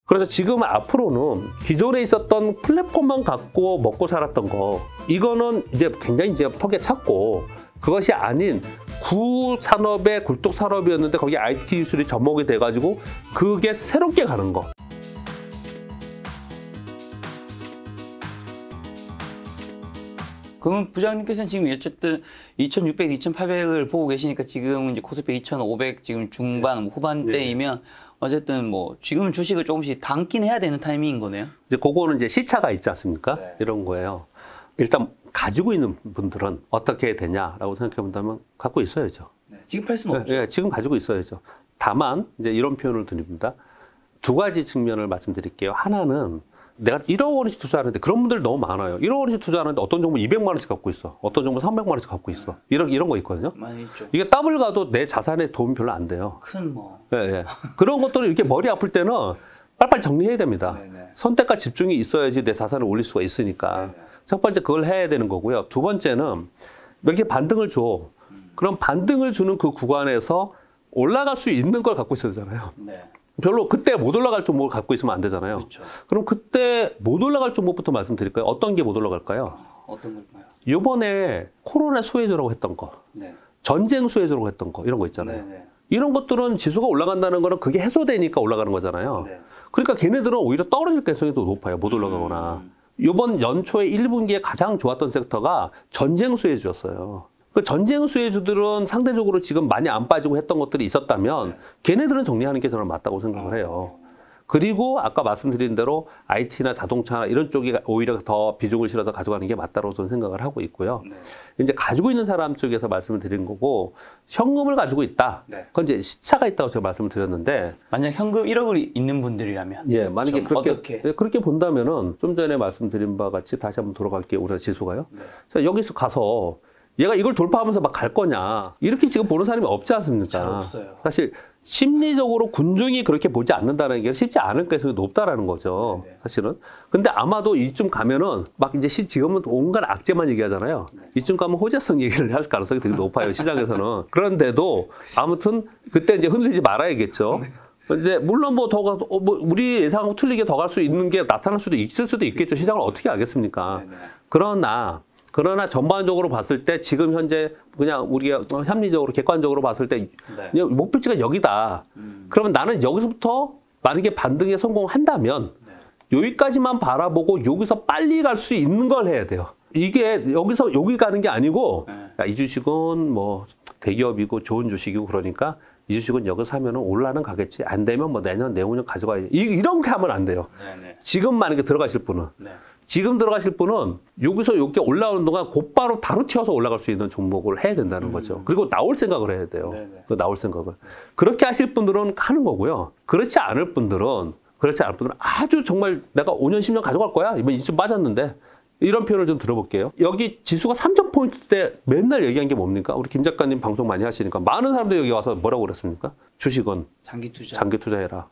그래서 지금 앞으로는 기존에 있었던 플랫폼만 갖고 먹고 살았던 거, 이거는 이제 굉장히 이제 턱에 찼고, 그것이 아닌 구산업의 굴뚝산업이었는데 거기 IT 기술이 접목이 돼가지고 그게 새롭게 가는 거. 그러면 부장님께서는 지금 어쨌든 2,600, 2,800을 보고 계시니까 지금 이제 코스피 2,500 지금 중반, 후반대이면 어쨌든 뭐 지금 주식을 조금씩 담긴 해야 되는 타이밍인 거네요. 이제 그거는 이제 시차가 있지 않습니까? 네. 이런 거예요. 일단 가지고 있는 분들은 어떻게 해야 되냐라고 생각해 본다면 갖고 있어야죠. 네. 지금 팔 수는 없죠. 네, 지금 가지고 있어야죠. 다만 이제 이런 표현을 드립니다. 두 가지 측면을 말씀드릴게요. 하나는 내가 1억 원씩 투자하는데 그런 분들 너무 많아요. 1억 원씩 투자하는데 어떤 종목 200만 원씩 갖고 있어. 어떤 종목 300만 원씩 갖고 있어. 이런 거 있거든요. 많이 있죠. 이게 더블 가도 내 자산에 도움이 별로 안 돼요. 큰 뭐. 네, 네. 그런 것들을 이렇게 머리 아플 때는 빨리빨리 정리해야 됩니다. 네네. 선택과 집중이 있어야지 내 자산을 올릴 수가 있으니까. 네네. 첫 번째 그걸 해야 되는 거고요. 두 번째는 이렇게 반등을 줘. 그럼 반등을 주는 그 구간에서 올라갈 수 있는 걸 갖고 있어야 되잖아요. 네. 별로 그때 못 올라갈 종목을 갖고 있으면 안 되잖아요. 그렇죠. 그럼 그때 못 올라갈 종목부터 말씀드릴까요? 어떤 게 못 올라갈까요? 어떤 걸까요? 이번에 코로나 수혜주라고 했던 거, 네. 전쟁 수혜주라고 했던 거, 이런 거 있잖아요. 네네. 이런 것들은 지수가 올라간다는 거는 그게 해소되니까 올라가는 거잖아요. 네. 그러니까 걔네들은 오히려 떨어질 가능성이 더 높아요. 못 올라가거나. 이번 연초에 1분기에 가장 좋았던 섹터가 전쟁 수혜주였어요. 그 전쟁 수혜주들은 상대적으로 지금 많이 안 빠지고 했던 것들이 있었다면 걔네들은 정리하는 게 저는 맞다고 생각을 해요. 그리고 아까 말씀드린 대로 IT나 자동차나 이런 쪽이 오히려 더 비중을 실어서 가져가는 게 맞다고 저는 생각을 하고 있고요. 네. 이제 가지고 있는 사람 쪽에서 말씀을 드린 거고, 현금을 가지고 있다. 네. 그건 이제 시차가 있다고 제가 말씀을 드렸는데, 만약 현금 1억을 있는 분들이라면 예, 만약에 어떻게? 그렇게 본다면은 좀 전에 말씀드린 바와 같이 다시 한번 돌아갈게요. 우리가 지수가요. 네. 자, 여기서 가서 얘가 이걸 돌파하면서 막 갈 거냐, 이렇게 지금 보는 사람이 없지 않습니까? 잘 없어요. 사실 심리적으로 군중이 그렇게 보지 않는다는 게 쉽지 않을 가능성이 높다라는 거죠. 네네. 사실은. 근데 아마도 이쯤 가면은 막 이제 지금은 온갖 악재만 얘기하잖아요. 네. 이쯤 가면 호재성 얘기를 할 가능성이 되게 높아요. 시장에서는. 그런데도 아무튼 그때 이제 흔들리지 말아야겠죠. 이제 물론 뭐 우리 예상하고 틀리게 더 갈 수 있는 게 나타날 수도 있을 수도 있겠죠. 시장을 어떻게 알겠습니까? 네네. 그러나 전반적으로 봤을 때 지금 현재 그냥 우리가 합리적으로 객관적으로 봤을 때 네. 목표치가 여기다. 그러면 나는 여기서부터 만약에 반등에 성공한다면 여기까지만 바라보고 여기서 빨리 갈 수 있는 걸 해야 돼요. 이게 여기서 여기 가는 게 아니고 야, 이 주식은 뭐 대기업이고 좋은 주식이고 그러니까 이 주식은 여기서 사면은 올라는 가겠지. 안 되면 뭐 내후년 가져가야지. 이렇게 하면 안 돼요. 네네. 지금 만약에 들어가실 분은. 네. 지금 들어가실 분은 여기서 이렇게 올라오는 동안 곧바로 바로 튀어서 올라갈 수 있는 종목을 해야 된다는 거죠. 그리고 나올 생각을 해야 돼요. 그 나올 생각을. 그렇게 하실 분들은 하는 거고요. 그렇지 않을 분들은 아주 정말 내가 5년, 10년 가져갈 거야. 이번 이쯤 빠졌는데. 이런 표현을 좀 들어볼게요. 여기 지수가 3,000포인트 때 맨날 얘기한 게 뭡니까? 우리 김 작가님 방송 많이 하시니까 많은 사람들이 여기 와서 뭐라고 그랬습니까? 주식은 장기 투자해라.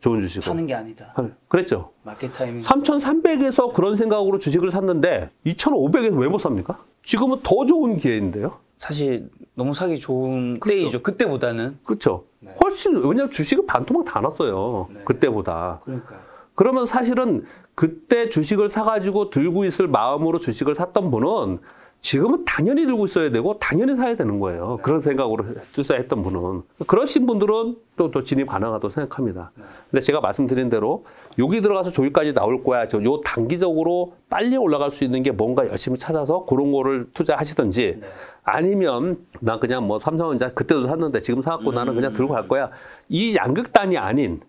좋은 주식은. 하는 게 아니다. 그랬죠. 마켓 타이밍. 3,300에서 그런 생각으로 주식을 샀는데 2,500에서 왜 못 삽니까? 지금은 더 좋은 기회인데요. 사실 너무 사기 좋은 때이죠. 그때보다는. 그렇죠. 네. 훨씬 왜냐하면 주식은 반토막 다 났어요. 네. 그때보다. 그러니까요. 그러면 사실은 그때 주식을 사가지고 들고 있을 마음으로 주식을 샀던 분은 지금은 당연히 들고 있어야 되고 당연히 사야 되는 거예요. 네. 그런 생각으로 투자했던 분은. 그러신 분들은 또 진입 가능하다고 생각합니다. 네. 근데 제가 말씀드린 대로 여기 들어가서 조기까지 나올 거야. 요 단기적으로 빨리 올라갈 수 있는 게 뭔가 열심히 찾아서 그런 거를 투자하시든지 네. 아니면 난 그냥 뭐 삼성전자 그때도 샀는데 지금 사갖고 나는 그냥 들고 갈 거야. 이 양극단이 아닌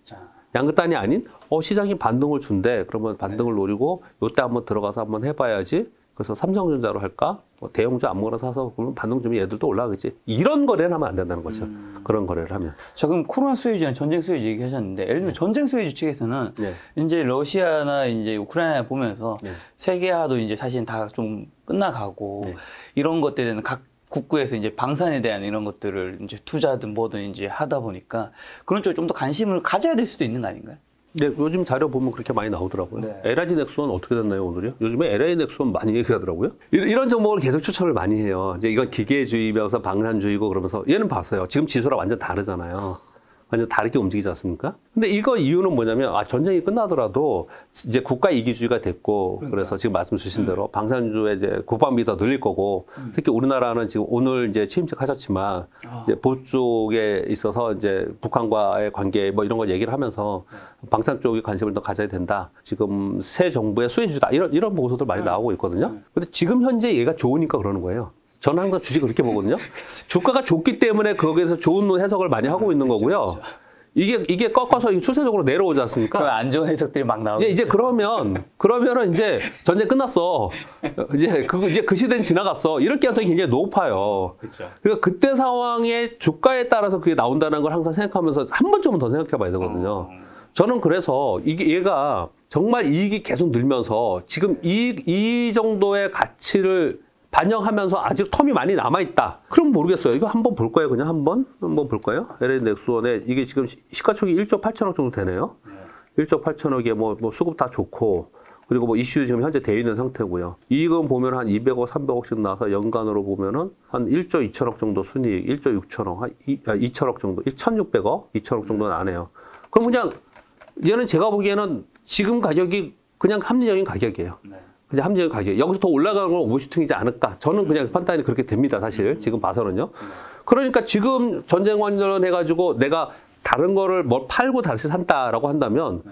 시장이 반등을 준대. 그러면 반등을 노리고 요때 한번 들어가서 한번 해봐야지. 그래서 삼성전자로 할까? 뭐 대형주 아무거나 사서 그러면 반등 주면 얘들도 올라가겠지. 이런 거래를 하면 안 된다는 거죠. 그런 거래를 하면. 자, 그럼 코로나 수혜주나 전쟁 수혜주 얘기하셨는데, 예를 들면 전쟁 수혜주 측에서는 이제 러시아나 이제 우크라이나 보면서 세계화도 이제 사실은 다 좀 끝나가고 이런 것들에는 각 국구에서 이제 방산에 대한 이런 것들을 이제 투자든 뭐든 이제 하다 보니까 그런 쪽에 좀 더 관심을 가져야 될 수도 있는 거 아닌가요? 네, 요즘 자료 보면 그렇게 많이 나오더라고요. 네. LIG 넥스원 어떻게 됐나요, 오늘요? 요즘에 LIG 넥스원 많이 얘기하더라고요. 이런 종목을 계속 추천을 많이 해요. 이제 이건 기계주의면서 방산주의고 그러면서 얘는 봤어요. 지금 지수랑 완전 다르잖아요. 완전 다르게 움직이지 않습니까? 근데 이거 이유는 뭐냐면 전쟁이 끝나더라도 이제 국가 이기주의가 됐고 그래서 지금 말씀 주신 대로 방산주의 이제 국방비 더 늘릴 거고 특히 우리나라는 지금 오늘 이제 취임식하셨지만 이제 보수 쪽에 있어서 이제 북한과의 관계 뭐 이런 걸 얘기를 하면서 방산 쪽에 관심을 더 가져야 된다. 지금 새 정부의 수혜주다 이런 보고서들 많이 나오고 있거든요. 근데 지금 현재 얘가 좋으니까 그러는 거예요. 저는 항상 주식을 그렇게 보거든요. 주가가 좋기 때문에 거기에서 좋은 해석을 많이 하고 있는 거고요. 이게 꺾어서 추세적으로 내려오지 않습니까? 그럼 안 좋은 해석들이 막 나오고. 이제 그러면은 이제 전쟁 끝났어. 이제 그 시대는 지나갔어. 이럴 가능성이 굉장히 높아요. 그렇죠. 그러니까 그때 상황의 주가에 따라서 그게 나온다는 걸 항상 생각하면서 한 번쯤은 더 생각해 봐야 되거든요. 저는 그래서 얘가 정말 이익이 계속 늘면서 지금 이 정도의 가치를 반영하면서 아직 텀이 많이 남아있다. 그럼 모르겠어요. 이거 한번 볼 거예요. 그냥 한번 볼까요? LH 넥스원에 이게 지금 시가총액 1조 8천억 정도 되네요. 1조 8천억에 뭐 수급 다 좋고 그리고 뭐 이슈 지금 현재 돼 있는 상태고요. 이익은 보면 한 200억, 300억씩 나서 연간으로 보면은 한 1조 2천억 정도 순이익, 1조 6천억, 한 2천억 정도, 1,600억, 2천억 정도는 안 해요. 그럼 그냥 얘는 제가 보기에는 지금 가격이 그냥 합리적인 가격이에요. 이제 합리적인 가격. 여기서 더 올라가는 건 오버슈팅이지 않을까. 저는 그냥 판단이 그렇게 됩니다, 사실. 지금 봐서는요. 그러니까 지금 전쟁 관련해가지고 내가 다른 거를 뭘 팔고 다시 산다라고 한다면,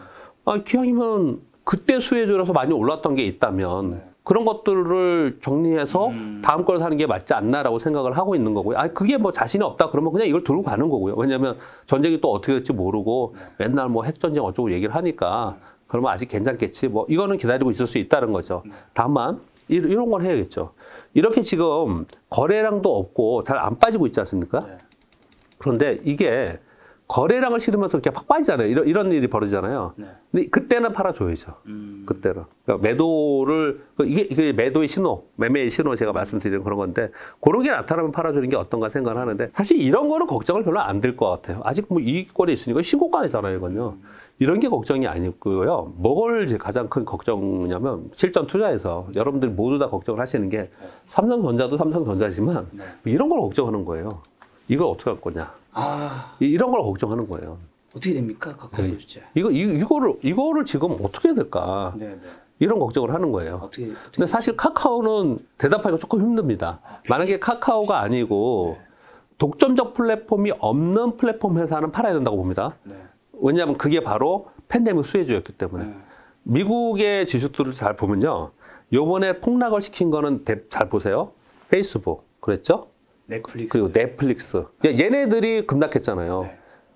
기왕이면 그때 수혜주라서 많이 올랐던 게 있다면, 그런 것들을 정리해서 다음 걸 사는 게 맞지 않나라고 생각을 하고 있는 거고요. 그게 뭐 자신이 없다 그러면 그냥 이걸 들고 가는 거고요. 왜냐하면 전쟁이 또 어떻게 될지 모르고 맨날 뭐 핵전쟁 어쩌고 얘기를 하니까 그러면 아직 괜찮겠지. 뭐 이거는 기다리고 있을 수 있다는 거죠. 다만 이런 걸 해야겠죠. 이렇게 지금 거래량도 없고 잘 안 빠지고 있지 않습니까? 그런데 이게 거래량을 실으면서 이렇게 팍 빠지잖아요. 이런 일이 벌어지잖아요. 근데 그때는 팔아줘야죠. 그때는. 그러니까 매도를, 이게 매도의 신호, 매매의 신호 제가 말씀드리는 그런 건데, 그런 게 나타나면 팔아주는 게 어떤가 생각을 하는데, 사실 이런 거는 걱정을 별로 안 들 것 같아요. 아직 뭐 이익권이 있으니까 신고가잖아요, 이건요. 이런 게 걱정이 아니고요. 뭘 이제 가장 큰 걱정이냐면, 실전 투자에서 여러분들 모두 다 걱정을 하시는 게, 삼성전자도 삼성전자지만, 이런 걸 걱정하는 거예요. 이걸 어떻게 할 거냐. 이런 걸 걱정하는 거예요. 어떻게 됩니까? 가까워질지. 이거를 지금 어떻게 해야 될까? 이런 걱정을 하는 거예요. 근데 사실 카카오는 대답하기가 조금 힘듭니다. 만약에 카카오가 아니고 독점적 플랫폼이 없는 플랫폼 회사는 팔아야 된다고 봅니다. 왜냐하면 그게 바로 팬데믹 수혜주였기 때문에. 미국의 지수들을 잘 보면요. 요번에 폭락을 시킨 거는 잘 보세요. 페이스북, 그랬죠? 넷플릭스. 그리고 넷플릭스. 얘네들이 급락했잖아요.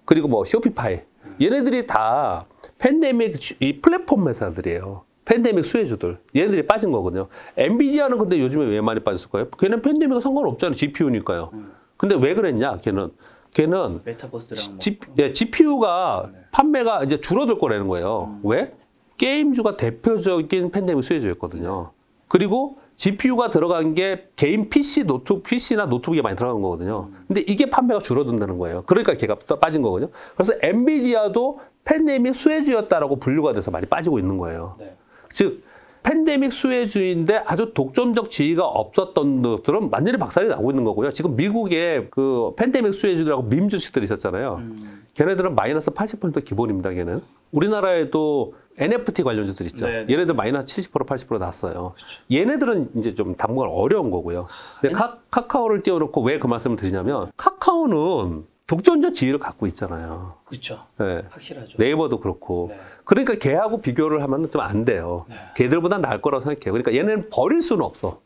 그리고 뭐 쇼피파이. 얘네들이 다 팬데믹 이 플랫폼 회사들이에요. 팬데믹 수혜주들. 얘네들이 빠진 거거든요. 엔비디아는 근데 요즘에 왜 많이 빠졌을까요? 걔는 팬데믹과 상관없잖아요. GPU니까요. 근데 왜 그랬냐? 걔는 메타버스랑 GPU가 판매가 이제 줄어들 거라는 거예요. 왜? 게임주가 대표적인 팬데믹 수혜주였거든요. 그리고 GPU가 들어간 게 개인 PC나 노트북에 많이 들어간 거거든요. 근데 이게 판매가 줄어든다는 거예요. 그러니까 걔가 빠진 거거든요. 그래서 엔비디아도 팬데믹 수혜주였다라고 분류가 돼서 많이 빠지고 있는 거예요. 즉, 팬데믹 수혜주인데 아주 독점적 지위가 없었던 것들은 완전히 박살이 나고 있는 거고요. 지금 미국에 그 팬데믹 수혜주들하고 밈 주식들이 있었잖아요. 걔네들은 마이너스 80% 기본입니다, 걔는. 우리나라에도 NFT 관련주들 있죠. 얘네들 마이너스 70%, 80% 났어요. 얘네들은 이제 좀 당분간 어려운 거고요. 근데 카카오를 띄워놓고 왜 그 말씀을 드리냐면, 카카오는 독점적 지위를 갖고 있잖아요. 그렇죠. 확실하죠. 네이버도 그렇고. 그러니까 걔하고 비교를 하면 좀 안 돼요. 걔들보다 나을 거라고 생각해요. 그러니까 얘는 버릴 수는 없어.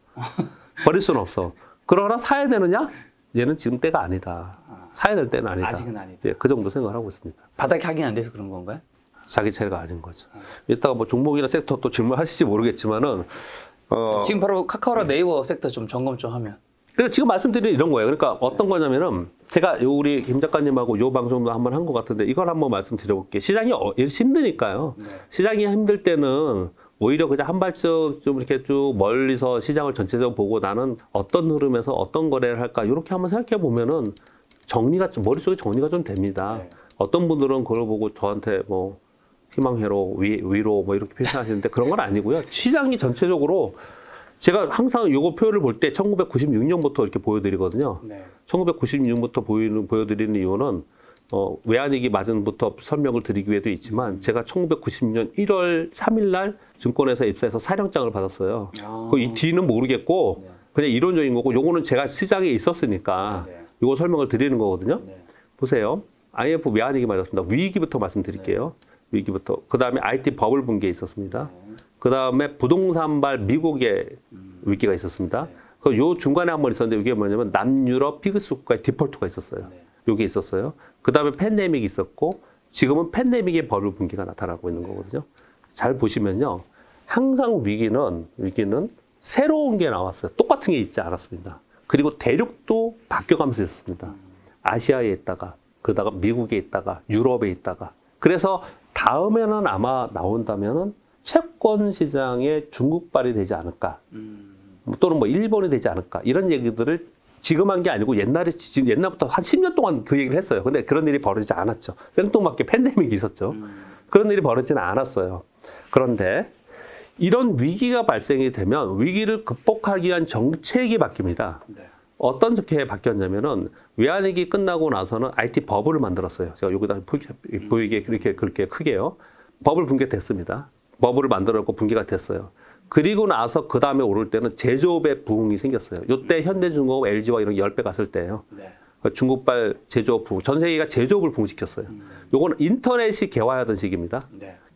버릴 수는 없어. 그러나 사야 되느냐? 얘는 지금 때가 아니다. 사야 될 때는 아니다. 아직은 아니다. 그 정도 생각을 하고 있습니다. 바닥이 확인 안 돼서 그런 건가요? 자기 차례가 아닌 거죠. 이따가 뭐 종목이나 섹터 또 질문하실지 모르겠지만은, 지금 바로 카카오랑 네이버 섹터 좀 점검 좀 하면. 그래서 지금 말씀드린 이런 거예요. 그러니까 어떤 거냐면은, 제가 우리 김 작가님하고 요 방송도 한번 한 것 같은데, 이걸 한번 말씀드려볼게요. 시장이 힘드니까요. 시장이 힘들 때는 오히려 그냥 한 발짝 좀 이렇게 쭉 멀리서 시장을 전체적으로 보고 나는 어떤 흐름에서 어떤 거래를 할까, 이렇게 한번 생각해 보면은 머릿속에 정리가 좀 됩니다. 어떤 분들은 그걸 보고 저한테 뭐, 희망회로, 위로 뭐 이렇게 표현하시는데 그런 건 아니고요. 시장이 전체적으로 제가 항상 요거 표를 볼 때 1996년부터 이렇게 보여드리거든요. 1996년부터 보여드리는 이유는 외환위기 마전부터 설명을 드리기 위해도 있지만 제가 1990년 1월 3일 날 증권회사 입사해서 사령장을 받았어요. 이 뒤는 모르겠고 그냥 이론적인 거고 요거는 제가 시장에 있었으니까 요거 설명을 드리는 거거든요. 보세요. IMF 외환위기 맞았습니다. 위기부터 말씀드릴게요. 위기부터. 그 다음에 IT 버블 붕괴 있었습니다. 그 다음에 부동산발 미국의 위기가 있었습니다. 요 중간에 한 번 있었는데 이게 뭐냐면 남유럽 피그스 국가의 디폴트가 있었어요. 요게 있었어요. 그 다음에 팬데믹이 있었고 지금은 팬데믹의 버블 붕괴가 나타나고 있는 거거든요. 잘 보시면요. 항상 위기는 새로운 게 나왔어요. 똑같은 게 있지 않았습니다. 그리고 대륙도 바뀌어가면서 있었습니다. 아시아에 있다가 그러다가 미국에 있다가 유럽에 있다가 그래서 다음에는 아마 나온다면은 채권 시장에 중국발이 되지 않을까 또는 뭐 일본이 되지 않을까 이런 얘기들을 지금 한 게 아니고 옛날부터 한 10년 동안 그 얘기를 했어요. 근데 그런 일이 벌어지지 않았죠. 생뚱맞게 팬데믹이 있었죠. 그런 일이 벌어지지는 않았어요. 그런데 이런 위기가 발생이 되면 위기를 극복하기 위한 정책이 바뀝니다. 어떤 정책이 바뀌었냐면은 외환위기 끝나고 나서는 IT 버블을 만들었어요. 제가 여기다 보이게 그렇게 크게요. 버블 붕괴됐습니다. 버블을 만들었고 붕괴가 됐어요. 그리고 나서 그 다음에 오를 때는 제조업의 부흥이 생겼어요. 이때 현대중공업, LG와 이런 10배 갔을 때예요. 중국발 제조업 부흥, 전 세계가 제조업을 부흥시켰어요. 요거는 인터넷이 개화하던 시기입니다.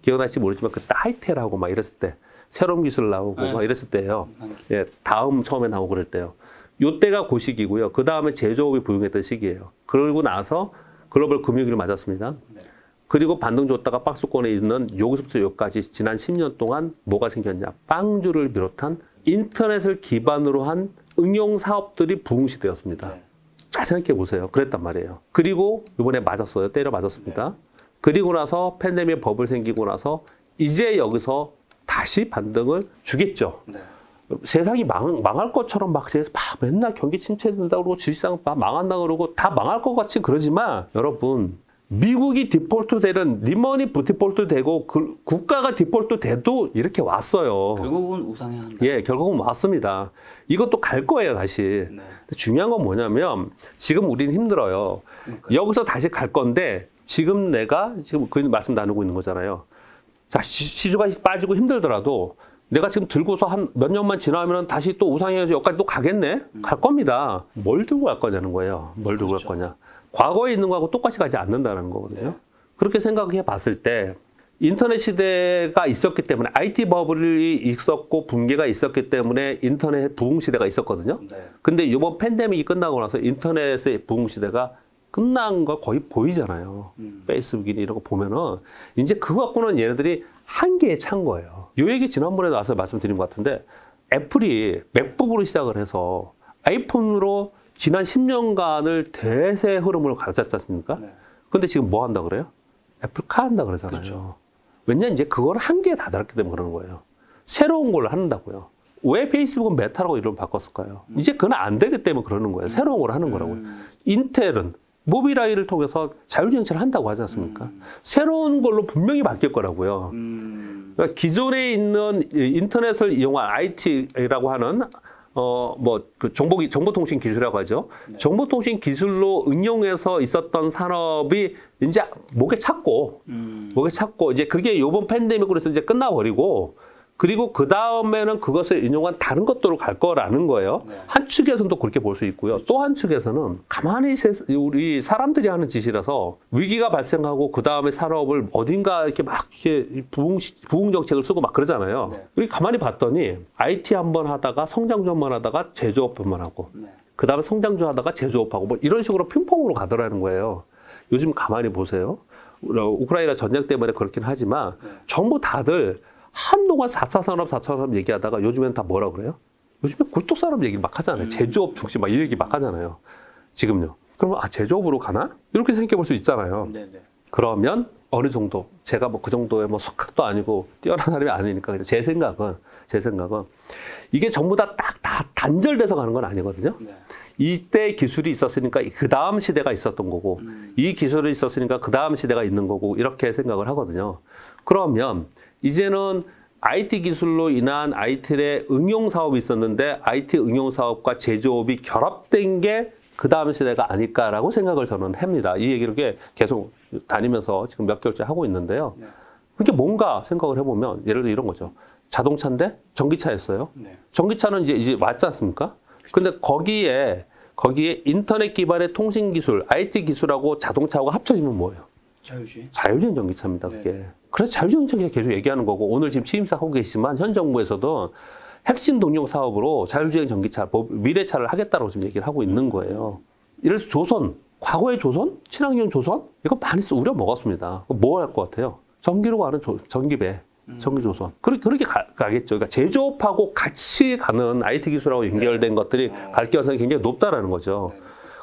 기억나실지 모르지만 그때 하이텔하고 막 이랬을 때 새로운 기술 나오고 막 이랬을 때예요. 예, 다음 처음에 나오고 그럴 때요. 요때가 그 시기고요. 그 다음에 제조업이 부흥했던 시기예요. 그러고 나서 글로벌 금융위기를 맞았습니다. 그리고 반등 줬다가 박스권에 있는 여기서부터 여기까지 지난 10년 동안 뭐가 생겼냐. 빵주를 비롯한 인터넷을 기반으로 한 응용 사업들이 부흥시대였습니다. 잘 생각해 보세요. 그랬단 말이에요. 그리고 이번에 맞았어요. 때려 맞았습니다. 그리고 나서 팬데믹 버블 생기고 나서 이제 여기서 다시 반등을 주겠죠. 세상이 망할 것처럼 막 맨날 경기 침체된다고 그러고 주식시장 망한다고 그러고 다 망할 것 같이 그러지만 여러분 미국이 디폴트 되는 리먼이 디폴트 되고 국가가 디폴트 돼도 이렇게 왔어요. 결국은 우상해야 한다. 예, 결국은 왔습니다. 이것도 갈 거예요, 다시. 근데 중요한 건 뭐냐면 지금 우리는 힘들어요. 여기서 다시 갈 건데 지금 내가 지금 그 말씀 나누고 있는 거잖아요. 자, 시주가 빠지고 힘들더라도 내가 지금 들고서 한 몇 년만 지나면 다시 또 우상해서 여기까지 또 가겠네? 갈 겁니다. 뭘 들고 갈 거냐는 거예요. 뭘 들고 갈 거냐. 과거에 있는 거하고 똑같이 가지 않는다는 거거든요. 그렇게 생각해 봤을 때 인터넷 시대가 있었기 때문에 IT 버블이 있었고 붕괴가 있었기 때문에 인터넷 부흥 시대가 있었거든요. 근데 이번 팬데믹이 끝나고 나서 인터넷의 부흥 시대가 끝난 거 거의 보이잖아요. 페이스북이나 이런 거 보면은 이제 그거 갖고는 얘네들이 한계에 찬 거예요. 이 얘기 지난번에도 와서 말씀드린 것 같은데 애플이 맥북으로 시작을 해서 아이폰으로 지난 10년간을 대세 흐름을 가졌지 않습니까? 근데 지금 뭐 한다 그래요? 애플카 한다 그러잖아요. 그렇죠. 왜냐면 이제 그걸 한계에 다다랐기 때문에 그러는 거예요. 새로운 걸 한다고요. 왜 페이스북은 메타라고 이름을 바꿨을까요? 이제 그건 안 되기 때문에 그러는 거예요. 새로운 걸 하는 거라고요. 인텔은 모빌아이를 통해서 자율주행차를 한다고 하지 않습니까? 새로운 걸로 분명히 바뀔 거라고요. 그러니까 기존에 있는 인터넷을 이용한 IT라고 하는 그 정보통신 기술이라고 하죠. 정보통신 기술로 응용해서 있었던 산업이 이제 목에 찼고 이제 그게 요번 팬데믹으로 해서 이제 끝나버리고 그리고 그 다음에는 그것을 인용한 다른 것들로 갈 거라는 거예요. 한 축에서는 또 그렇게 볼 수 있고요. 또 한 축에서는 가만히 우리 사람들이 하는 짓이라서 위기가 발생하고 그 다음에 산업을 어딘가 이렇게 막 이렇게 부흥 정책을 쓰고 막 그러잖아요. 우리 가만히 봤더니 IT 한번 하다가 성장주 한번 하다가 제조업 한번 하고 그 다음에 성장주 하다가 제조업하고 뭐 이런 식으로 핑퐁으로 가더라는 거예요. 요즘 가만히 보세요. 우크라이나 전쟁 때문에 그렇긴 하지만 전부 다들 한동안 4차 산업 얘기하다가 요즘엔 다 뭐라 그래요? 요즘에 굴뚝 산업 얘기 막 하잖아요. 제조업 중심 막 이 얘기 막 하잖아요. 지금요. 그러면 제조업으로 가나? 이렇게 생각해 볼 수 있잖아요. 그러면 어느 정도 제가 뭐 그 정도의 뭐 석학도 아니고 뛰어난 사람이 아니니까 제 생각은 이게 전부 다 단절돼서 가는 건 아니거든요. 이때 기술이 있었으니까 그 다음 시대가 있었던 거고 이 기술이 있었으니까 그 다음 시대가 있는 거고 이렇게 생각을 하거든요. 그러면 이제는 IT 기술로 인한 IT의 응용 사업이 있었는데 IT 응용 사업과 제조업이 결합된 게 그 다음 시대가 아닐까라고 생각을 저는 합니다. 이 얘기를 계속 다니면서 지금 몇 개월째 하고 있는데요. 네. 그게 뭔가 생각을 해보면 예를 들어 이런 거죠. 자동차인데 전기차였어요. 네. 전기차는 이제 왔지 않습니까? 근데 거기에 인터넷 기반의 통신 기술, IT 기술하고 자동차하고 합쳐지면 뭐예요? 자율주행? 자율주행 전기차입니다, 그게. 네. 그래서 자율주행 전기차 계속 얘기하는 거고, 오늘 지금 취임사 하고 계시지만 현 정부에서도 핵심 동력 사업으로 자율주행 전기차, 미래차를 하겠다고 지금 얘기를 하고 있는 거예요. 이래서 조선, 과거의 조선? 친환경 조선? 이거 많이 우려 먹었습니다. 뭐 할 것 같아요? 전기로 가는 전기배, 전기조선. 그렇게 가겠죠. 그러니까 제조업하고 같이 가는 IT 기술하고 연결된 것들이 갈 가능성이 굉장히 높다라는 거죠.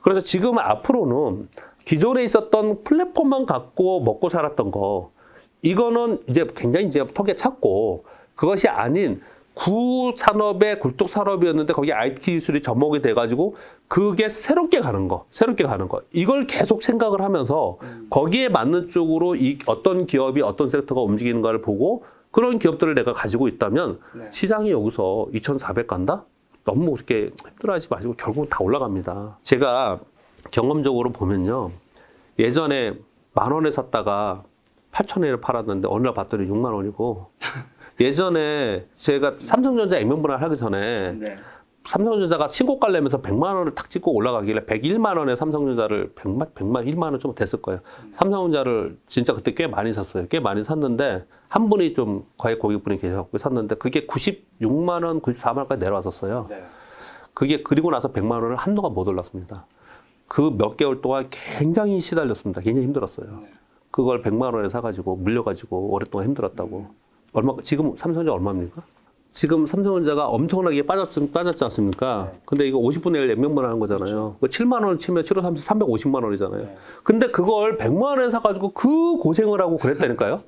그래서 지금 앞으로는 기존에 있었던 플랫폼만 갖고 먹고 살았던 거, 이거는 이제 굉장히 이제 턱에 찼고, 그것이 아닌 구산업의 굴뚝산업이었는데 거기에 IT 기술이 접목이 돼가지고 그게 새롭게 가는 거. 이걸 계속 생각을 하면서 거기에 맞는 쪽으로 어떤 기업이 어떤 섹터가 움직이는가를 보고 그런 기업들을 내가 가지고 있다면 네. 시장이 여기서 2,400 간다? 너무 그렇게 힘들어하지 마시고 결국은 다 올라갑니다. 제가 경험적으로 보면요. 예전에 10,000원에 샀다가 8,000원에 팔았는데 어느 날 봤더니 6만 원이고 예전에 제가 삼성전자 액면 분할 하기 전에 네. 삼성전자가 신고가 내면서 100만 원을 탁 찍고 올라가길래 101만 원에 삼성전자를 101만 원 좀 됐을 거예요. 삼성전자를 진짜 그때 꽤 많이 샀어요. 꽤 많이 샀는데 한 분이 좀 과외 고객분이 계셔서 샀는데 그게 96만 원, 94만 원까지 내려왔었어요. 네. 그게 그리고 나서 100만 원을 한동안 못 올랐습니다. 그 몇 개월 동안 굉장히 시달렸습니다. 굉장히 힘들었어요. 네. 그걸 100만 원에 사가지고 물려가지고 오랫동안 힘들었다고. 지금 삼성전자 얼마입니까? 지금 삼성전자가 엄청나게 빠졌지 않습니까? 네. 근데 이거 50분의 1 액면분 하는 거잖아요. 그렇죠. 7만 원을 치면 7호 350만 원이잖아요. 네. 근데 그걸 100만 원에 사가지고 그 고생을 하고 그랬다니까요?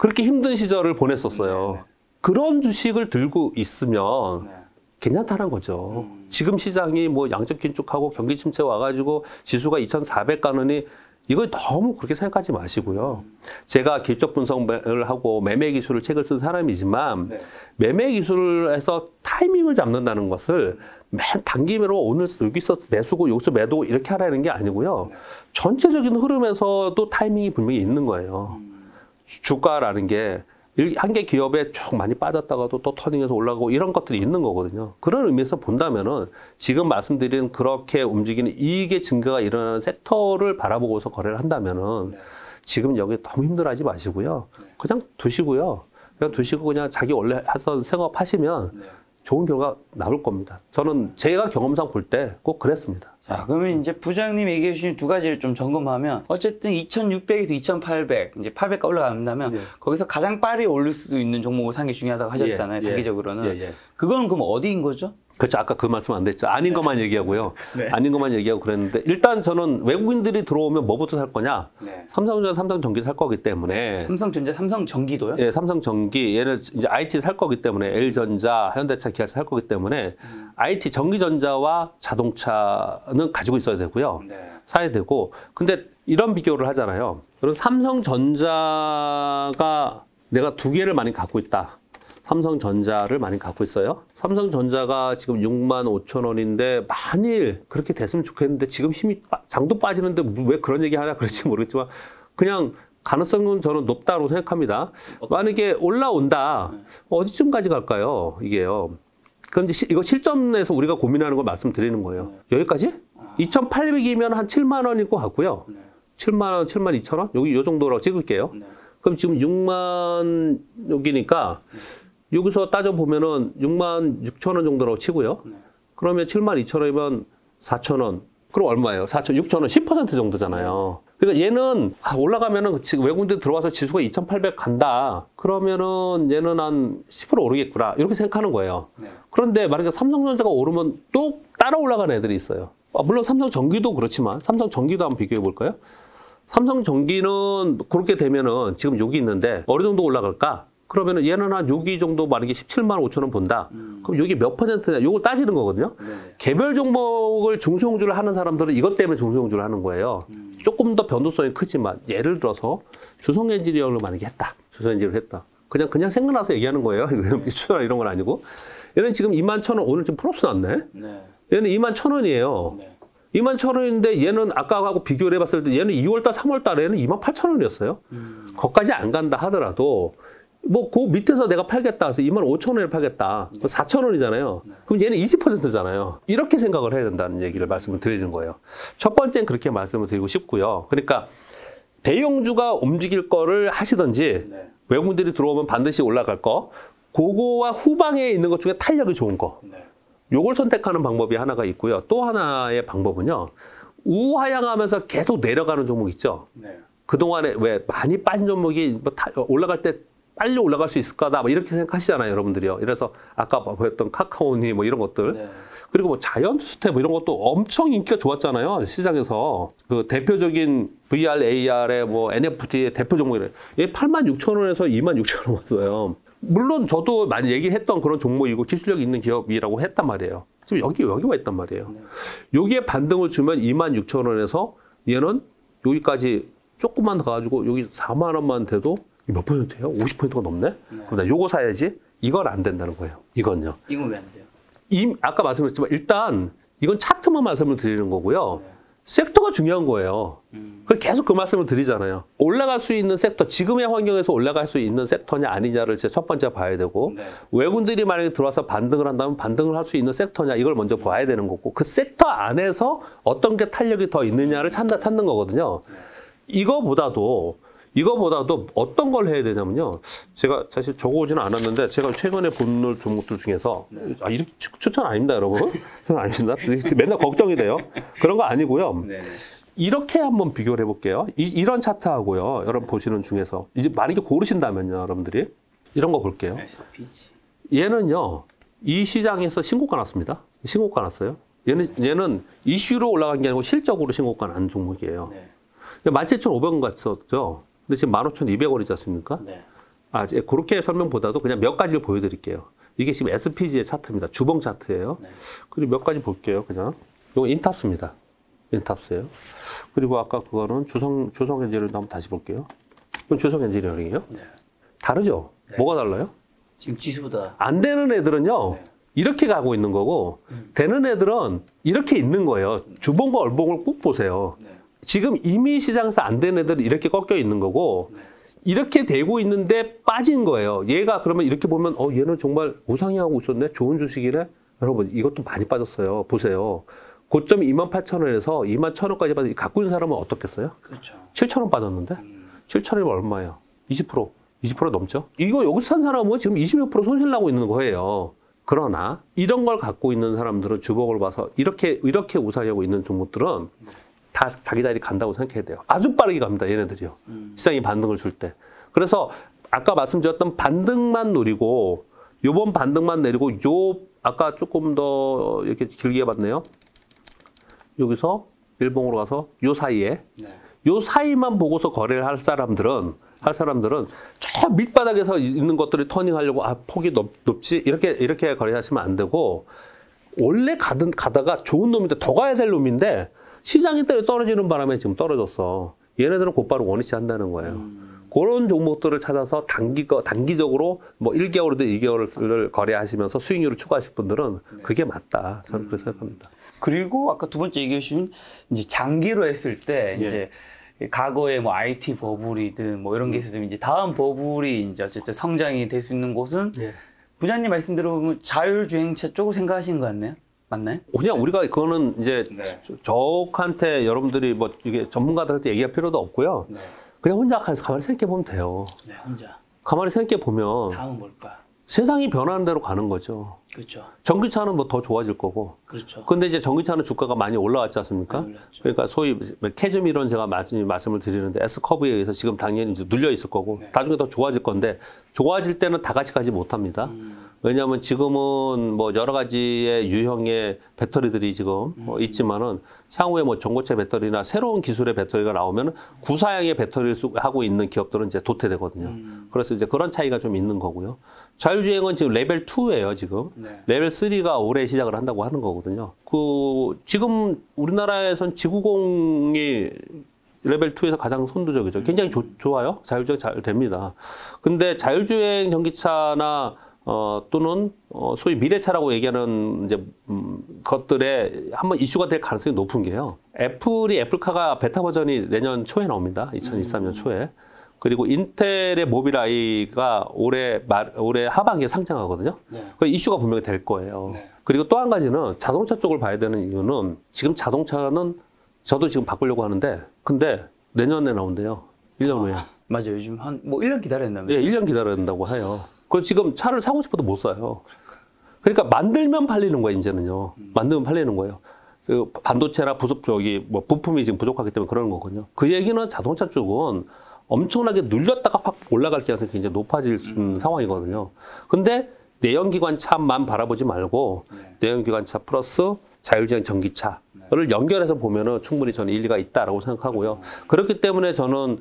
그렇게 힘든 시절을 보냈었어요. 네. 그런 주식을 들고 있으면 네. 괜찮다는 거죠. 지금 시장이 뭐 양적 긴축하고 경기 침체 와가지고 지수가 2,400 가느니 이걸 너무 그렇게 생각하지 마시고요. 제가 기술적 분석을 하고 매매 기술을 책을 쓴 사람이지만 네. 매매 기술에서 타이밍을 잡는다는 것을 맨 단기로 오늘 여기서 매수고 여기서 매도고 이렇게 하라는 게 아니고요. 네. 전체적인 흐름에서도 타이밍이 분명히 있는 거예요. 주가라는 게 한 개 기업에 쭉 많이 빠졌다가도 또 터닝해서 올라가고 이런 것들이 있는 거거든요. 그런 의미에서 본다면은 지금 말씀드린 그렇게 움직이는 이익의 증가가 일어나는 섹터를 바라보고서 거래를 한다면은 네. 지금 여기 너무 힘들어하지 마시고요. 그냥 두시고요. 그냥 자기 원래 하던 생업 하시면 네. 좋은 결과 나올 겁니다. 저는 제가 경험상 볼 때 꼭 그랬습니다. 자, 그러면 이제 부장님이 얘기해 주신 두 가지를 좀 점검하면 어쨌든 2,600에서 2,800, 이제 800가 올라간다면 예. 거기서 가장 빠르게 오를 수 있는 종목을 사는 게 중요하다고 하셨잖아요. 예. 단기적으로는. 예. 그건 그럼 어디인 거죠? 그렇죠. 아까 그 말씀 안 됐죠. 아닌 것만 얘기하고요. 네. 아닌 것만 얘기하고 그랬는데 일단 저는 외국인들이 들어오면 뭐부터 살 거냐? 네. 삼성전자, 삼성전기 살 거기 때문에. 삼성전자, 삼성전기도요? 예, 삼성전기. 얘는 이제 IT 살 거기 때문에 L전자, 현대차, 기아차 살 거기 때문에 IT 전기전자와 자동차는 가지고 있어야 되고요. 네. 사야 되고. 근데 이런 비교를 하잖아요. 그래서 삼성전자가 내가 두 개를 많이 갖고 있다. 삼성전자를 많이 갖고 있어요. 삼성전자가 지금 65,000원인데 만일 그렇게 됐으면 좋겠는데 지금 힘이 장도 빠지는데 왜 그런 얘기 하냐 그럴지 모르겠지만 그냥 가능성은 저는 높다고 생각합니다. 만약에 올라온다. 어디쯤까지 갈까요? 이게요. 그런데 이거 실점에서 우리가 고민하는 걸 말씀드리는 거예요. 여기까지? 2,800이면 한 7만 원일 것 같고요. 7만 원, 7만 2천 원? 여기 요 정도로 찍을게요. 그럼 지금 6만 여기니까 여기서 따져보면은 6만 6천 원 정도라고 치고요. 그러면 7만 2천 원이면 4천 원. 그럼 얼마예요? 4천, 6천 원, 10% 정도잖아요. 그러니까 얘는 올라가면은 지금 외국인들 들어와서 지수가 2,800 간다. 그러면은 얘는 한 10% 오르겠구나. 이렇게 생각하는 거예요. 그런데 만약에 삼성전자가 오르면 또 따라 올라가는 애들이 있어요. 물론 삼성전기도 그렇지만 삼성전기도 한번 비교해 볼까요? 삼성전기는 그렇게 되면은 지금 여기 있는데 어느 정도 올라갈까? 그러면은 얘는 한 여기 정도 만약에 17만 5천 원 본다. 그럼 여기 몇 %냐? 요거 따지는 거거든요. 개별 종목을 중소형주를 하는 사람들은 이것 때문에 중소형주를 하는 거예요. 조금 더 변동성이 크지만 예를 들어서 주성엔지니어를 만약에 했다. 주성엔지니어를 했다. 그냥 생각나서 얘기하는 거예요. 추천이나 이런 건 아니고. 얘는 지금 21,000원 오늘 좀 플러스 났네. 얘는 21,000원이에요. 21,000원인데 얘는 아까하고 비교를 해봤을 때 얘는 2월달, 3월달에는 28,000원이었어요. 거기까지 안 간다 하더라도 뭐 그 밑에서 내가 팔겠다 해서 25,000원에 팔겠다. 4,000원이잖아요. 그럼 얘는 20%잖아요. 이렇게 생각을 해야 된다는 얘기를 말씀을 드리는 거예요. 첫 번째는 그렇게 말씀을 드리고 싶고요. 그러니까 대형주가 움직일 거를 하시든지 외국인들이 들어오면 반드시 올라갈 거, 그거와 후방에 있는 것 중에 탄력이 좋은 거, 요걸 선택하는 방법이 하나가 있고요. 또 하나의 방법은요, 우하향하면서 계속 내려가는 종목 있죠. 그동안에 왜 많이 빠진 종목이 뭐 올라갈 때 빨리 올라갈 수 있을 거다, 뭐 이렇게 생각하시잖아요, 여러분들이요. 그래서 아까 보였던 카카오니 뭐 이런 것들, 그리고 뭐 자이언트스텝 뭐 이런 것도 엄청 인기가 좋았잖아요, 시장에서. 그 대표적인 VR, AR의 뭐 NFT의 대표 종목이래. 얘 86,000원에서 26,000원 왔어요. 물론 저도 많이 얘기했던 그런 종목이고 기술력 있는 기업이라고 했단 말이에요. 지금 여기 와 있단 말이에요. 여기에 반등을 주면 26,000원에서 얘는 여기까지 조금만 가가지고 여기 4만 원만 돼도 몇 퍼센트예요? 50%가 넘네? 그럼 나 요거 사야지? 이건 안 된다는 거예요. 이건요. 이건 왜 안 돼요? 아까 말씀드렸지만 일단 이건 차트만 말씀을 드리는 거고요. 섹터가 중요한 거예요. 그래서 계속 그 말씀을 드리잖아요. 올라갈 수 있는 섹터, 지금의 환경에서 올라갈 수 있는 섹터냐 아니냐를 제 첫 번째 봐야 되고, 외국인들이 만약에 들어와서 반등을 한다면 반등을 할 수 있는 섹터냐 이걸 먼저 봐야 되는 거고, 그 섹터 안에서 어떤 게 탄력이 더 있느냐를 찾는 거거든요. 이거보다도 어떤 걸 해야 되냐면요. 제가 사실 적어오지는 않았는데 제가 최근에 본 종목들 중에서 이렇게 추천 아닙니다, 여러분. 추천 아닙니다. 맨날 걱정이 돼요. 그런 거 아니고요. 이렇게 한번 비교를 해볼게요. 이런 차트하고요. 여러분 보시는 중에서 이제 만약에 고르신다면요, 여러분들이 이런 거 볼게요. 얘는요, 이 시장에서 신고가 났습니다. 신고가 났어요. 얘는 이슈로 올라간 게 아니고 실적으로 신고가 난 종목이에요. 17,500원 갔었죠. 근데 지금 15,200원이지 않습니까? 그렇게 설명보다도 그냥 몇 가지를 보여드릴게요. 이게 지금 SPG의 차트입니다. 주봉 차트예요. 그리고 몇 가지 볼게요. 그냥 이거 인탑스입니다. 인탑스예요. 그리고 아까 그거는 주성 엔지니어링 한번 다시 볼게요. 이건 주성 엔지니어링이에요. 다르죠? 뭐가 달라요? 지금 지수보다 안 되는 애들은요. 이렇게 가고 있는 거고, 되는 애들은 이렇게 있는 거예요. 주봉과 얼봉을 꼭 보세요. 지금 이미 시장에서 안 된 애들은 이렇게 꺾여 있는 거고, 이렇게 되고 있는데 빠진 거예요. 얘가 그러면 이렇게 보면 얘는 정말 우상향하고 있었네. 좋은 주식이네. 여러분 이것도 많이 빠졌어요. 보세요. 고점 28,000원에서 21,000원까지 빠져 갖고 있는 사람은 어떻겠어요? 그렇죠. 7,000원 빠졌는데 7,000원이면 얼마예요? 20% 넘죠? 이거 여기서 산 사람은 지금 20몇% 손실 나고 있는 거예요. 그러나 이런 걸 갖고 있는 사람들은 주봉을 봐서 이렇게 우상향하고 있는 종목들은 다 자기 자리 간다고 생각해야 돼요. 아주 빠르게 갑니다, 얘네들이요. 시장이 반등을 줄 때. 그래서 아까 말씀드렸던 반등만 노리고, 요번 반등만 내리고, 아까 조금 더 이렇게 길게 봤네요. 여기서 일봉으로 가서 요 사이에, 요 사이만 보고서 거래를 할 사람들은 저 밑바닥에서 있는 것들을 터닝하려고 폭이 높지? 이렇게 거래하시면 안 되고, 원래 가다가 좋은 놈인데 더 가야 될 놈인데, 시장이 떨어지는 바람에 지금 떨어졌어. 얘네들은 곧바로 원위치 한다는 거예요. 그런 종목들을 찾아서 단기적으로 뭐 1개월이든 2개월을 거래하시면서 수익률을 추구하실 분들은 그게 맞다. 저는 그렇게 생각합니다. 그리고 아까 두 번째 얘기해 주신 이제 장기로 했을 때 이제 과거에 뭐 IT 버블이든 뭐 이런 게 있었으면 이제 다음 버블이 이제 어쨌든 성장이 될 수 있는 곳은 부장님 말씀 들어보면 자율주행차 쪽을 생각하시는 거 같네요. 맞나요? 그냥 우리가 그거는 이제 저한테 여러분들이 뭐 이게 전문가들한테 얘기할 필요도 없고요. 그냥 혼자 가만히 생각해 보면 돼요. 혼자. 가만히 생각해 보면 다음은 뭘까? 세상이 변하는 대로 가는 거죠. 그렇죠. 전기차는 뭐 더 좋아질 거고. 그렇죠. 근데 이제 전기차는 주가가 많이 올라왔지 않습니까? 그러니까 소위 캐즈미론 제가 말씀을 드리는데 S커브에 의해서 지금 당연히 이제 눌려 있을 거고 나중에 더 좋아질 건데 좋아질 때는 다 같이 가지 못합니다. 왜냐하면 지금은 뭐 여러 가지의 유형의 배터리들이 지금 있지만은 향후에 뭐 전고체 배터리나 새로운 기술의 배터리가 나오면 구사형의 배터리를 하고 있는 기업들은 이제 도태되거든요. 그래서 이제 그런 차이가 좀 있는 거고요. 자율주행은 지금 레벨 2예요, 지금. 레벨 3가 올해 시작을 한다고 하는 거거든요. 지금 우리나라에선 지구공이 레벨 2에서 가장 선두적이죠. 굉장히 좋아요. 자율주행 잘 됩니다. 근데 자율주행 전기차나 또는 소위 미래차라고 얘기하는 이제 것들에 한번 이슈가 될 가능성이 높은 게요. 애플카가 베타 버전이 내년 초에 나옵니다. 2023년 초에. 그리고 인텔의 모빌아이가 올해 하반기에 상장하거든요. 그 이슈가 분명히 될 거예요. 그리고 또 한 가지는 자동차 쪽을 봐야 되는 이유는 지금 자동차는 저도 지금 바꾸려고 하는데 근데 내년에 나온대요. 1년 후에. 맞아요. 요즘 뭐 1년 기다려야 된다면서요? 예, 1년 기다려야 된다고 해요. 그래서 지금 차를 사고 싶어도 못 사요. 그러니까 만들면 팔리는 거예요, 이제는요. 만들면 팔리는 거예요. 그 반도체나 부품이 지금 부족하기 때문에 그러는 거거든요. 그 얘기는 자동차 쪽은 엄청나게 눌렸다가 확 올라갈 가능성이 굉장히 높아질 상황이거든요. 근데 내연기관차만 바라보지 말고 내연기관차 플러스 자율주행 전기차를 연결해서 보면은 충분히 저는 일리가 있다라고 생각하고요. 그렇기 때문에 저는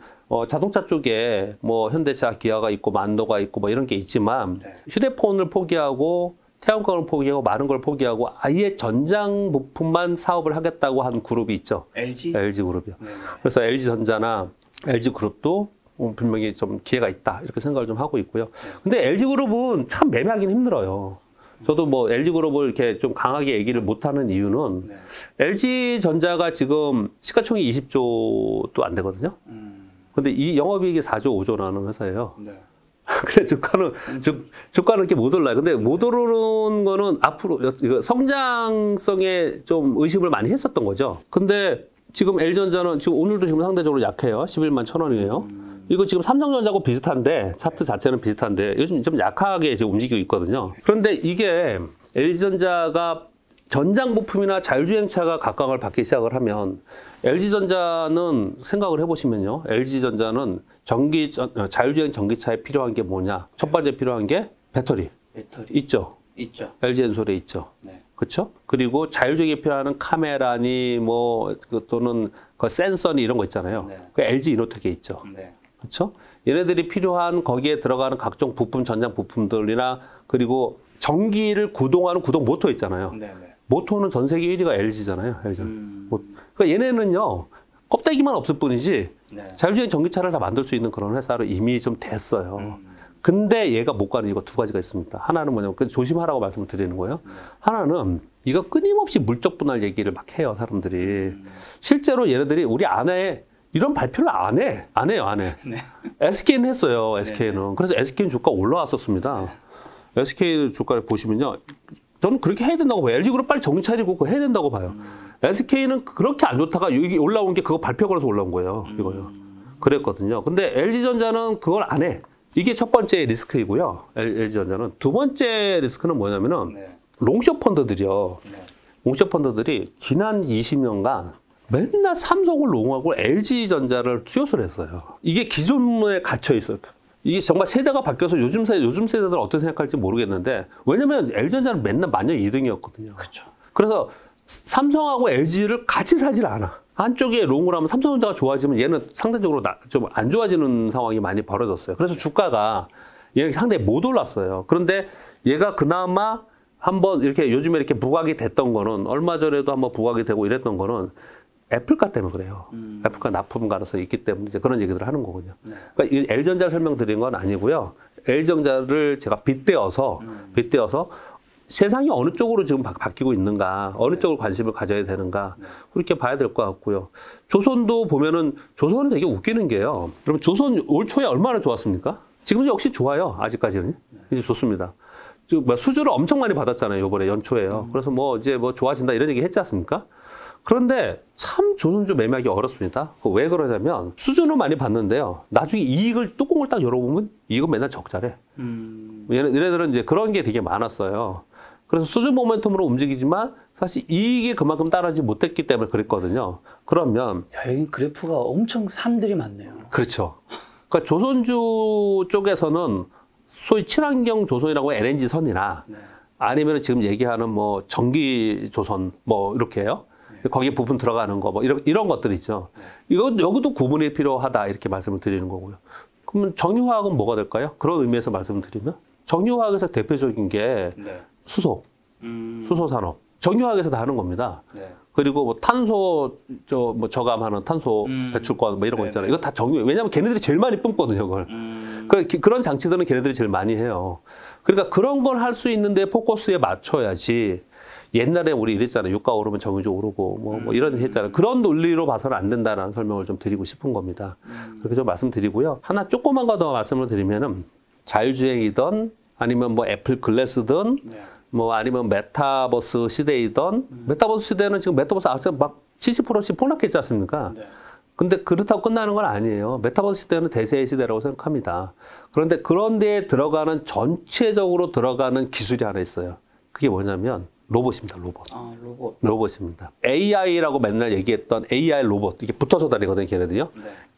자동차 쪽에 뭐 현대차, 기아가 있고 만도가 있고 뭐 이런 게 있지만 휴대폰을 포기하고 태양광을 포기하고 많은 걸 포기하고 아예 전장 부품만 사업을 하겠다고 한 그룹이 있죠. LG 그룹이요. 그래서 LG전자나 LG그룹도 분명히 좀 기회가 있다 이렇게 생각을 좀 하고 있고요. 근데 LG그룹은 참 매매하기는 힘들어요. 저도 뭐 LG그룹을 이렇게 좀 강하게 얘기를 못하는 이유는 LG전자가 지금 시가총액이 20조도 안 되거든요. 근데 이 영업이익이 4조 5조 나는 회사예요. 근데 주가는 이렇게 못 올라요. 근데 못 오르는 거는 앞으로 이거 성장성에 좀 의심을 많이 했었던 거죠. 근데 지금 LG전자는 지금 오늘도 지금 상대적으로 약해요. 11만 1,000원이에요. 이거 지금 삼성전자하고 비슷한데 차트 자체는 비슷한데 요즘 좀 약하게 지금 움직이고 있거든요. 그런데 이게 LG전자가 전장 부품이나 자율주행차가 각광을 받기 시작을 하면 LG전자는 생각을 해보시면요. LG전자는 자율주행 전기차에 필요한 게 뭐냐? 첫 번째 필요한 게 배터리. 있죠. LG엔솔에 있죠. 그렇죠? 그리고 자율주행에 필요한 카메라니 또는 그 센서니 이런 거 있잖아요. 그 LG 이노텍에 있죠. 그렇죠? 얘네들이 필요한 거기에 들어가는 각종 부품, 전장 부품들이나 그리고 전기를 구동하는 구동 모터 있잖아요. 모터는 전 세계 1위가 LG잖아요. 그러니까 얘네는요. 껍데기만 없을 뿐이지 자율주행 전기차를 다 만들 수 있는 그런 회사로 이미 좀 됐어요. 근데 얘가 못 가는 이유가 두 가지가 있습니다. 하나는 뭐냐면 조심하라고 말씀을 드리는 거예요. 하나는 이거 끊임없이 물적 분할 얘기를 막 해요. 사람들이. 실제로 얘네들이 우리 안에 이런 발표를 안 해요. SK는 했어요. SK는. 그래서 SK는 주가 올라왔었습니다. SK 주가를 보시면요. 저는 그렇게 해야 된다고 봐요. LG그룹 빨리 정신 차리고 그거 해야 된다고 봐요. SK는 그렇게 안 좋다가 여기 올라온 게 그거 발표 걸어서 올라온 거예요. 이거요. 그랬거든요. 근데 LG전자는 그걸 안 해. 이게 첫 번째 리스크이고요. LG전자는. 두 번째 리스크는 뭐냐면은 롱숏 펀드들이요. 롱숏 펀드들이 지난 20년간 맨날 삼성을 롱하고 LG전자를 투여를 했어요. 이게 기존에 갇혀 있어요. 이게 정말 세대가 바뀌어서 요즘 세대들은 어떻게 생각할지 모르겠는데 왜냐면 LG전자는 맨날 만년 2등이었거든요. 그래서 삼성하고 LG를 같이 사질 않아. 한쪽에 롱을 하면 삼성전자가 좋아지면 얘는 상대적으로 좀 안 좋아지는 상황이 많이 벌어졌어요. 그래서 주가가 얘는 상당히 못 올랐어요. 그런데 얘가 그나마 한번 이렇게 요즘에 이렇게 부각이 됐던 거는 얼마 전에도 한번 부각이 되고 이랬던 거는 애플가 때문에 그래요. 애플가 납품 가능성이 있기 때문에 이제 그런 얘기들을 하는 거거든요. 그러니까 이 L전자를 설명드린 건 아니고요. L전자를 제가 빗대어서 세상이 어느 쪽으로 지금 바뀌고 있는가, 어느 쪽으로 관심을 가져야 되는가, 그렇게 봐야 될 것 같고요. 조선도 보면은, 조선은 되게 웃기는 게요. 여러분, 조선 올 초에 얼마나 좋았습니까? 지금도 역시 좋아요. 아직까지는. 이제 좋습니다. 수주를 엄청 많이 받았잖아요. 요번에 연초에요. 그래서 이제 좋아진다 이런 얘기 했지 않습니까? 그런데 참 조선주 매매하기 어렵습니다. 왜 그러냐면 수주는 많이 받는데요. 나중에 뚜껑을 딱 열어보면 이익은 맨날 적자래. 얘네들은 이제 그런 게 되게 많았어요. 그래서 수주 모멘텀으로 움직이지만 사실 이익이 그만큼 따라지 못했기 때문에 그랬거든요. 그러면 여기 그래프가 엄청 산들이 많네요. 그렇죠. 그러니까 조선주 쪽에서는 소위 친환경 조선이라고 LNG 선이나 아니면 지금 얘기하는 전기 조선 이렇게요. 거기에 부분 들어가는 거 이런 것들 있죠. 여기도 구분이 필요하다 이렇게 말씀을 드리는 거고요. 그러면 정유화학은 뭐가 될까요? 그런 의미에서 말씀을 드리면 정유화학에서 대표적인 게 수소 산업. 정유화학에서 다 하는 겁니다. 그리고 탄소 저감하는 탄소 배출권 이런 거 있잖아요. 이거 다 정유. 왜냐하면 걔네들이 제일 많이 뿜거든요, 그걸. 그런 장치들은 걔네들이 제일 많이 해요. 그러니까 그런 걸 할 수 있는데 포커스에 맞춰야지. 옛날에 우리 이랬잖아요. 유가 오르면 정유주 오르고 뭐 이런 했잖아요. 그런 논리로 봐서는 안 된다는 설명을 좀 드리고 싶은 겁니다. 그렇게 좀 말씀드리고요. 하나 조그만 거 더 말씀을 드리면은 자율주행이든 아니면 뭐 애플 글래스든 뭐 아니면 메타버스 시대이든 메타버스 시대는 지금 메타버스 아직 막 70%씩 폭락했지 않습니까? 근데 그렇다고 끝나는 건 아니에요. 메타버스 시대는 대세의 시대라고 생각합니다. 그런데 그런 데에 들어가는 전체적으로 들어가는 기술이 하나 있어요. 그게 뭐냐면 로봇입니다. 로봇. 로봇. 로봇입니다. AI라고 맨날 얘기했던 AI 로봇. 이게 붙어서 다니거든요, 걔네들요.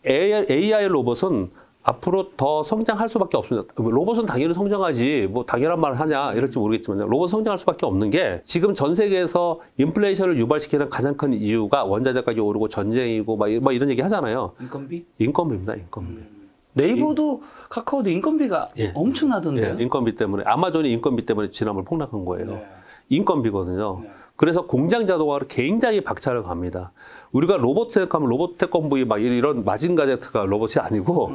AI 로봇은 앞으로 더 성장할 수밖에 없습니다. 로봇은 당연히 성장하지, 뭐 당연한 말을 하냐 이럴지 모르겠지만 로봇 성장할 수밖에 없는 게 지금 전 세계에서 인플레이션을 유발시키는 가장 큰 이유가 원자재 가격이 오르고 전쟁이고 막 이런 얘기 하잖아요. 인건비? 인건비입니다. 인건비. 네이버도 카카오도 인건비가 엄청나던데요? 인건비 때문에 아마존이 인건비 때문에 지난번 폭락한 거예요. 인건비거든요. 그래서 공장 자동화를 굉장히 박차를 갑니다. 우리가 로봇 생각하면 로봇 태권브이 막 이런 마징가제트가 로봇이 아니고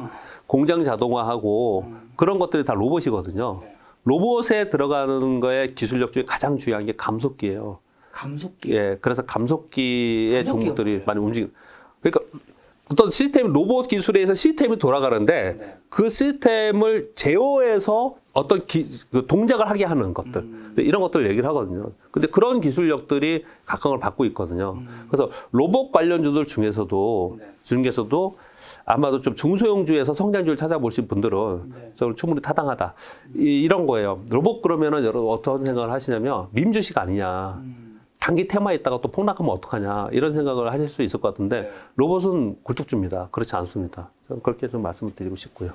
공장 자동화하고 그런 것들이 다 로봇이거든요. 로봇에 들어가는 거에 기술력 중에 가장 중요한 게 감속기예요. 감속기? 예, 그래서 감속기의 종목들이 많이 그러니까 어떤 시스템, 로봇 기술에 의해서 시스템이 돌아가는데 그 시스템을 제어해서 어떤 그 동작을 하게 하는 것들. 이런 것들을 얘기를 하거든요. 근데 그런 기술력들이 각광을 받고 있거든요. 그래서 로봇 관련주들 중에서도 아마도 좀 중소형주에서 성장주를 찾아보신 분들은 저는 충분히 타당하다. 이런 거예요. 로봇 그러면은 여러분 어떤 생각을 하시냐면 밈주식 아니냐. 단기 테마에 있다가 또 폭락하면 어떡하냐 이런 생각을 하실 수 있을 것 같은데 로봇은 굴뚝주입니다. 그렇지 않습니다. 저는 그렇게 좀 말씀을 드리고 싶고요.